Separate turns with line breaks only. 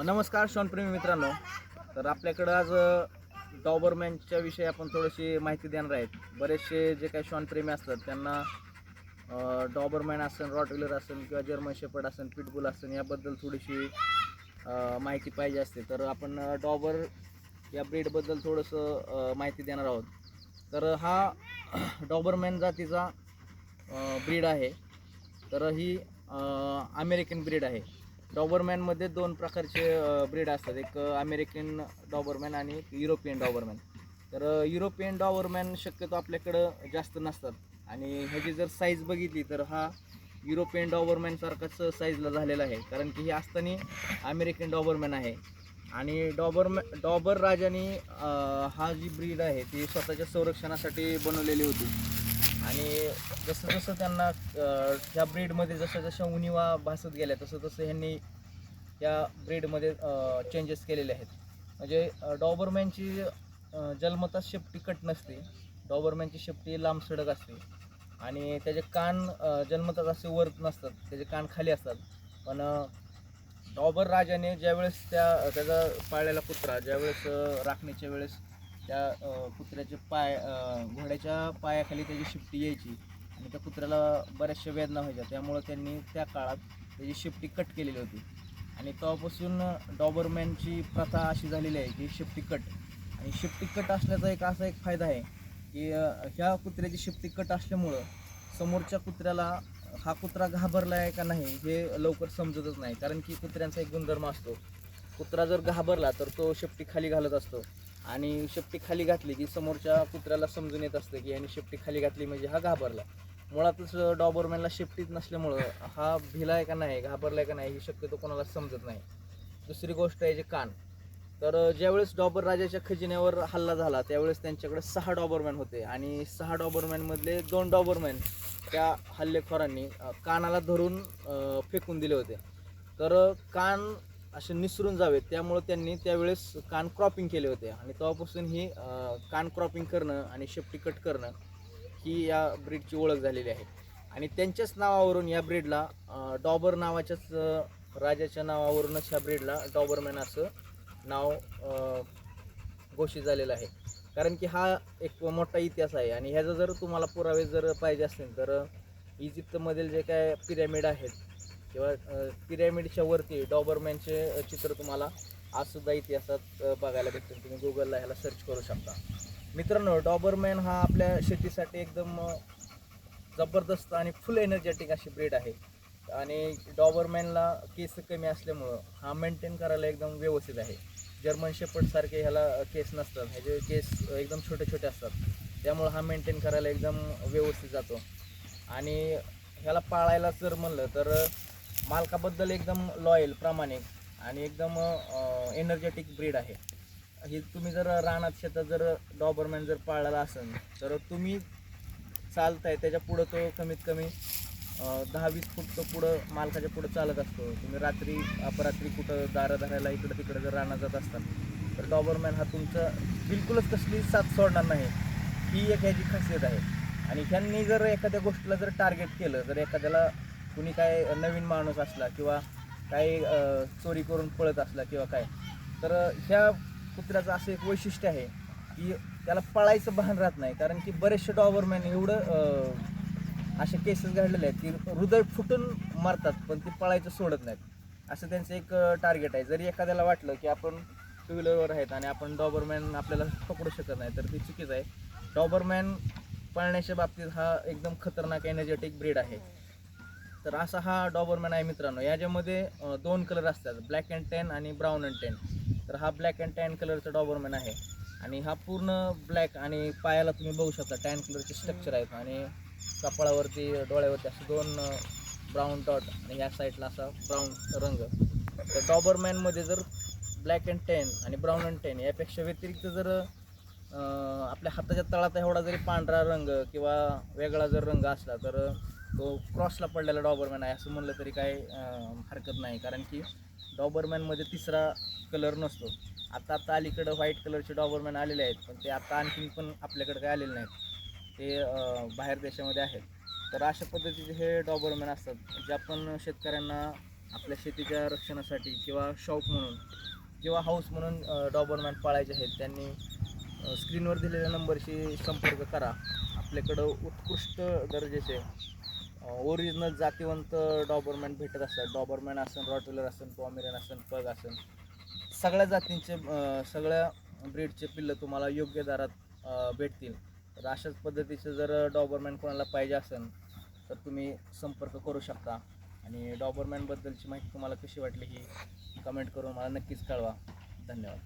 नमस्कार शॉनप्रेमी मित्रांनो. तर आपल्याकडं आज डॉबरमॅनच्या विषयी आपण थोडीशी माहिती देणार आहेत. बरेचसे जे काही शॉनप्रेमी असतात त्यांना डॉबरमॅन असेल, रॉटव्हिलर असेल किंवा जर्मन शेपर्ड असेल, पिटबुल असेल याबद्दल थोडीशी माहिती पाहिजे असते. तर आपण डॉबर या ब्रीडबद्दल थोडंसं माहिती देणार आहोत. तर हा डॉबरमॅन जातीचा ब्रीड आहे. तर ही अमेरिकन ब्रीड आहे. डॉबरमॅनमध्ये दोन प्रकारचे ब्रीड असतात. एक अमेरिकन डॉबरमॅन आणि एक युरोपियन डॉबरमॅन. तर युरोपियन डॉबरमॅन शक्यतो आपल्याकडं जास्त नसतात आणि ह्याची जर साईज बघितली तर हा युरोपियन डॉबरमॅनसारखाच साईजला झालेला आहे, कारण की ही असताना अमेरिकन डॉबरमॅन आहे. आणि डॉबर राजाने हा जी ब्रीड आहे ती स्वतःच्या संरक्षणासाठी बनवलेली होती. आणि जसं जसं त्यांना ह्या ब्रीडमध्ये जशा जशा उणिवा भासत गेल्या तसं तसं ह्यांनी या ब्रीडमध्ये चेंजेस केलेले आहेत. म्हणजे डॉबरमॅनची जन्मतःच शेपटी कट नसते. डॉबरमॅनची शेपटी लांब सडक असते आणि त्याचे कान जन्मतःच असे वर नसतात, त्याचे कान खाली असतात. पण डॉबर राजाने ज्यावेळेस त्याचा पाळलेला कुत्रा ज्यावेळेस राखण्याच्या वेळेस त्या कुत्र्याचे पाय घोड्याच्या पायाखाली त्याची शिपटी यायची आणि त्या कुत्र्याला बऱ्याचशा वेदना व्हायच्या. त्यामुळं त्यांनी त्या काळात त्याची शिपटी कट केलेली होती आणि तेव्हापासून डॉबरमॅनची प्रथा अशी झालेली आहे की शिपटी कट. आणि शिपटी कट असल्याचा असा एक फायदा आहे की ह्या कुत्र्याची शिपटी कट असल्यामुळं समोरच्या कुत्र्याला हा कुत्रा घाबरला आहे का नाही हे लवकर समजतच नाही. कारण की कुत्र्यांचा एक गुणधर्म असतो, कुत्रा जर घाबरला तर तो शेपटी खाली घालत असतो आणि शेपटी खाली घातली की समोरच्या कुत्र्याला समजून येत असतं की याने शेपटी खाली घातली म्हणजे हा घाबरला. मुळातच डॉबरमॅनला शेपटीच नसल्यामुळं हा भिलाय का नाही, घाबरलाय का नाही ही शक्यतो कोणाला समजत नाही. दुसरी गोष्ट आहे जे कान. तर ज्यावेळेस डॉबर राजाच्या खजिन्यावर हल्ला झाला त्यावेळेस त्यांच्याकडे 6 डॉबरमॅन होते आणि 6 डॉबरमॅनमधले 2 डॉबरमॅन त्या हल्लेखोरांनी कानाला धरून फेकून दिले होते. तर कान असे निसरून जावेत त्यामुळं त्यांनी त्यावेळेस कान क्रॉपिंग केले होते आणि तेव्हापासून ही कान क्रॉपिंग करणं आणि शेपटी कट करणं ही या ब्रीडची ओळख झालेली आहे. आणि त्यांच्याच नावावरून या ब्रीडला डॉबर नावाच्याच राजाच्या नावावरूनच ह्या ब्रीडला डॉबरमॅन असं नाव घोषित झालेलं आहे. कारण की हा एक मोठा इतिहास आहे आणि ह्याचा जर तुम्हाला पुरावे जर पाहिजे असतील तर इजिप्तमधील जे काय पिरॅमिड आहेत किंवा पिरॅमिडच्या वरती डॉबरमॅनचे चित्र तुम्हाला आजसुद्धा इतिहासात बघायला भेटतील. तुम्ही गुगलला ह्याला सर्च करू शकता. मित्रांनो, डॉबरमॅन हा आपल्या शेतीसाठी एकदम जबरदस्त आणि फुल एनर्जेटिक अशी ब्रीड आहे. आणि डॉबरमॅनला केस कमी असल्यामुळं हा मेंटेन करायला एकदम व्यवस्थित आहे. जर्मन शेपर्डसारखे ह्याला केस नसतात, ह्याचे केस एकदम छोटे छोटे असतात, त्यामुळं हा मेंटेन करायला एकदम व्यवस्थित जातो. आणि ह्याला पाळायला जर म्हणलं तर मालकाबद्दल एकदम लॉयल, प्रामाणिक आणि एकदम एनर्जेटिक ब्रीड आहे. ही तुम्ही जर रानात शेतात जर डॉबरमॅन जर पाळलेला असेल तर तुम्ही चालताय त्याच्या पुढं तो कमीत कमी 10-20 फूट तो पुढं मालकाच्या पुढं चालत असतो. तुम्ही रात्री अपरात्री कुठं दारं धरायला इकडं तिकडं जर रानात जात असतात तर डॉबरमॅन हा तुमचं बिलकुलच कसली साथ सोडणार नाही. ही एक ह्याची खासियत आहे. आणि ह्यांनी जर एखाद्या गोष्टीला जर टार्गेट केलं, जर एखाद्याला कुणी काय नवीन माणूस असला किंवा काही चोरी करून पळत असला किंवा काय, तर ह्या कुत्र्याचं असं एक वैशिष्ट्य आहे की त्याला पळायचं भान राहत नाही. कारण की बरेचसे डॉबरमॅन एवढं असे केसेस घडलेले आहेत की हृदय फुटून मारतात पण ते पळायचं सोडत नाहीत. असं त्यांचं एक टार्गेट आहे. जरी एखाद्याला वाटलं की आपण टू व्हीलरवर आहेत आणि आपण डॉबरमॅन आपल्याला पकडू शकत नाही तर ते चुकीचं आहे. डॉबरमॅन पळण्याच्या बाबतीत हा एकदम खतरनाक एनर्जेटिक ब्रीड आहे. तर असा हा डॉबरमॅन आहे मित्रांनो. याच्यामध्ये 2 कलर असतात, ब्लॅक अँड टॅन आणि ब्राऊन अँड टॅन. तर हा ब्लॅक अँड टॅन कलरचा डॉबरमॅन आहे आणि हा पूर्ण ब्लॅक आणि पायाला तुम्ही बघू शकता टॅन कलरचे स्ट्रक्चर आहेत आणि कपाळावरती डोळ्यावरती असे 2 ब्राऊन डॉट आणि ह्या साईडला असा ब्राऊन रंग. तर डॉबरमॅनमध्ये जर ब्लॅक अँड टॅन आणि ब्राऊन अँड टॅन यापेक्षा व्यतिरिक्त जर आपल्या हाताच्या तळात एवढा जरी पांढरा रंग किंवा वेगळा जर रंग असला तर तो क्रॉसला पडलेला डॉबरमॅन आहे असं म्हणलं तरी काय हरकत नाही. कारण की डॉबरमॅनमध्ये तिसरा कलर नसतो. आता अलीकडं व्हाईट कलरचे डॉबरमॅन आलेले आहेत पण ते आता आणखीन पण आपल्याकडे काय आलेले नाहीत, ते बाहेर देशामध्ये आहेत. तर अशा पद्धतीचे हे डॉबरमॅन असतात जे आपण शेतकऱ्यांना आपल्या शेतीच्या रक्षणासाठी किंवा शौक म्हणून किंवा हाऊस म्हणून डॉबरमॅन पाळायचे आहेत त्यांनी स्क्रीनवर दिलेल्या नंबरशी संपर्क करा. आपल्याकडं उत्कृष्ट दर्जाचे ओरिजिनल जातीवंत डॉबरमॅन भेटत असतात. डॉबरमॅन असेल, रॉटविलर असेल, पॉमेरियन असेल, पग असेल, सगळ्या जातींचे सगळ्या ब्रीडचे पिल्लं तुम्हाला योग्य दरात भेटतील. तर अशाच पद्धतीचे जर डॉबरमॅन कोणाला पाहिजे असेल तर तुम्ही संपर्क करू शकता. आणि डॉबरमॅनबद्दलची माहिती तुम्हाला कशी वाटली ही कमेंट करून मला नक्कीच कळवा. धन्यवाद.